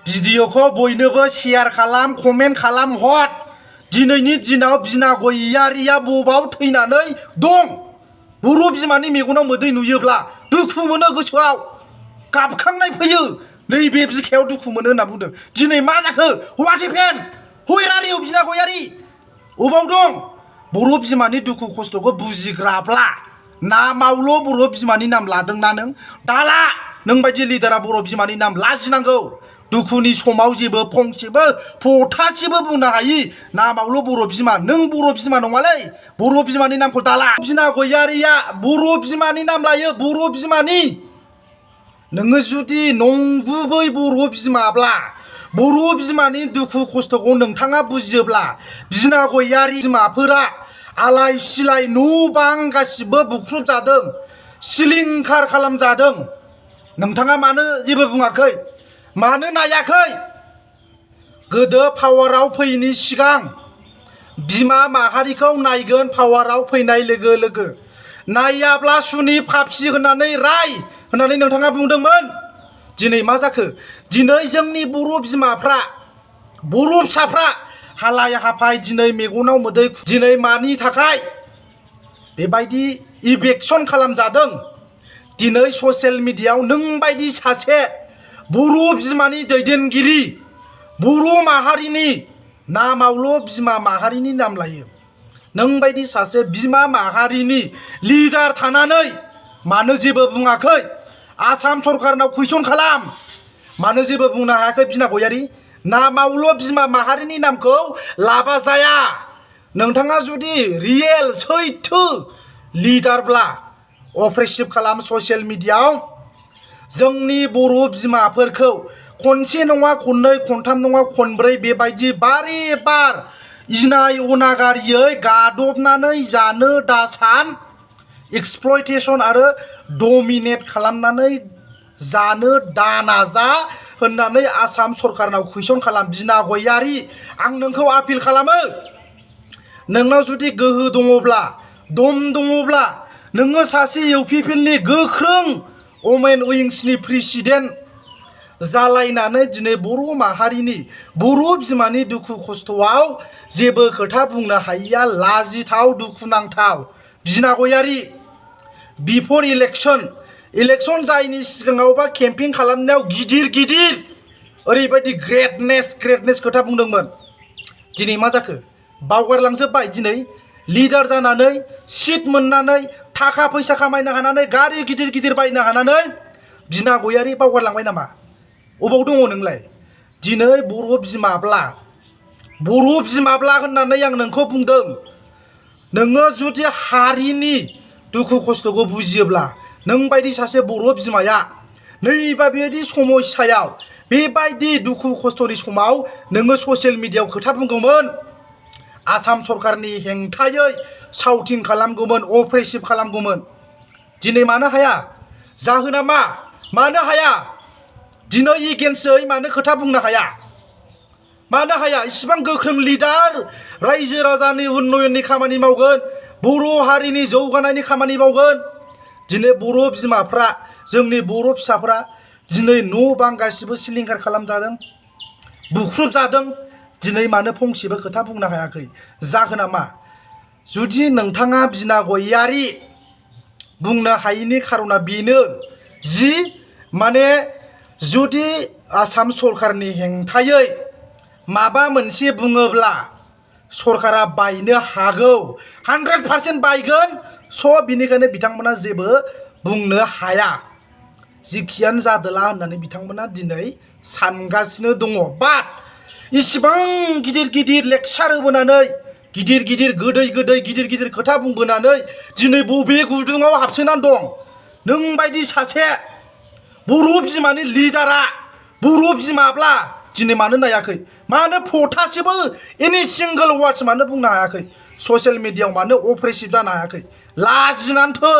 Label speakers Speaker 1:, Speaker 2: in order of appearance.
Speaker 1: भिडिअखौ बयनोबो शेयार खालाम कमेन्ट खालाम हर दिनैनि दिनाव बिना गयारिया बबाव थैनानै दं बर' बिमानि मेगनाव मोदै नुयोब्ला दुखु मोनो गोसोआव गाबखांनाय फैयो नैबे बिखायाव दुखु मोनो होनना बुंदों दिनै मा जाखो व्हाट हेपेन व्हेर आर इउ बिना गयारि अबाव दं बर' बिमानि दुखु खस्थ'खौ बुजिग्राब्ला नामावल' बर' बिमानि नाम लादोंना नों दाला नों बायदि लिडारा बर' बिमानि नाम लाजिनांगौ दुखुनि समाव जेबो फंसेबो फथासेबो बुंनो हायि नामावल' बर' बिमा नों बर' बिमा नङालै बर' बिमानि नामखौ दाला बिना गयारिया बर' बिमानि नाम लायो बर' बिमानि नोङो जुदि नंगुबै बर' बिमाब्ला बर' बिमानि दुखु खस्थ'खौ नोंथाङा बुजियोब्ला बिना गयारि बिमाफोरा आलाय सिलाय न' बां गासिबो बुख्रुबजादों सिलिंखार खालामजादों नोंथाङा मानो जेबो बुङाखै मानो नायाखै गोदो पावाराव फैयैनि सिगां बिमा माहारिखौ नायगोन पावाराव फैनाय लोगो लोगो नायाब्ला सुनि फाफसि होननानै राय होननानै नोंथाङा बुंदोंमोन दिनै मा जाखो दिनै जोंनि बर' बिमाफ्रा बर' फिसाफ्रा हालाय हाफाय दिनै मेगनाव मोदै दिनै मानि थाखाय बेबायदि इभेक्सन खालामजादों दिनै ससियेल मिडियायाव नों बायदि सासे बर' बिमानि दैदेनगिरि बर' माहारिनि नामावल' बिमा माहारिनि नाम लायो नों बायदि सासे बिमा माहारिनि लिडार थानानै मानो जेबो बुङाखै आसाम सरकारनाव कुइसन खालाम मानो जेबो बुंनो हायाखै बिना गयारि नामावल' बिमा माहारिनि नामखौ लाबा जाया नोंथाङा जुदि रियेल सैथो लिडारब्ला अप्रेसिभ खालाम ससियेल मिडियायाव जोंनि बर' बिमाफोरखौ खनसे नङा खननै खनथाम नङा खनब्रै बेबायदि बारे बार इनाय अनागारियै गादबनानै जानो दासान एक्सप्लयटेसन आरो डमिनेट खालामनानै जानो दानाजा होननानै आसाम सरकारनाव कुइसन खालाम बिना गयारि आं नोंखौ आपिल खालामो नोंनाव जुदि गोहो दङब्ला दम दङब्ला नोङो सासे इउपिपिएलनि गोख्रों वमेन उइंसनि प्रेसिडेन्ट जालायनानै दिनै बर' माहारिनि बर' बिमानि दुखु खस्थ'आव जेबो खोथा बुंनो हायिया लाजिथाव दुखुनांथाव बिना गयारि बिफर इलेक्सन जायैनि सिगाङावबा केम्पिं खालामनायाव गिदिर ओरैबायदि ग्रेटनेस खोथा बुंदोंमोन दिनै मा जाखो बावगारलांजोब्बाय दिनै लिडार जानानै सिट मोननानै थाखा फैसा खामायनो हानानै गारि गिदिर बायनो हानानै बिना गयारि बावगारलांबाय नामा अबाव दङ नोंलाय दिनै बर' बिमाब्ला होननानै आं नोंखौ बुंदों नोङो जुदि हारिनि दुखु खस्थ'खौ बुजियोब्ला नों बायदि सासे बर' बिमाया नैबा बेबायदि समस्यायाव बेबायदि दुखु खस्थ'नि समाव नोङो ससियेल मिडियायाव खोथा बुंगौमोन आसाम सरकारनि हेंथायै साउटिं खालामगौमोन अप्रेसिभ खालामगौमोन दिनै मानो हाया जाहोना मानो हाया दिनै एगेन्स्टयै मानो खोथा बुंनो हाया मानो हाया इसिबां गोख्रों लिडार रायजो राजानि उन्नयननि खामानि मावगोन बर' हारिनि जौगानायनि खामानि मावगोन दिनै बर' बिमाफ्रा जोंनि बर' फिसाफ्रा दिनै न' बां गासिबो सिलिंखार खालामजादों बुख्रुबजादों दिनै मानो फंसेबो खोथा बुंनो हायाखै जाहोना मा जुदि नोंथाङा बिना गयारि बुंनो हायैनि खारना बेनो जि माने जुदि आसाम सरकारनि हेंथायै माबा मोनसे बुङोब्ला सरकारा बायनो हागौ 100% बायगोन स' बिनिखायनो बिथांमोना जेबो बुंनो हाया जिखियानो जादोला होननानै बिथांमोना दिनै सानगासिनो दङ बाट इसिबां गिदिर लेक्सार होबोनानै गिदिर गोदै खोथा बुंबोनानै दिनै बबे गुदुङाव हाबसोनानै दं नों बायदि सासे बर' बिमानि लिडारा बर' बिमाब्ला दिनै मानो नायाखै मानो फथासेबो एनि सिंगल वार्डस मानो बुंनो हायाखै ससियेल मिडियायाव मानो अप्रेसिभ जानो हायाखै लाजिनानै थै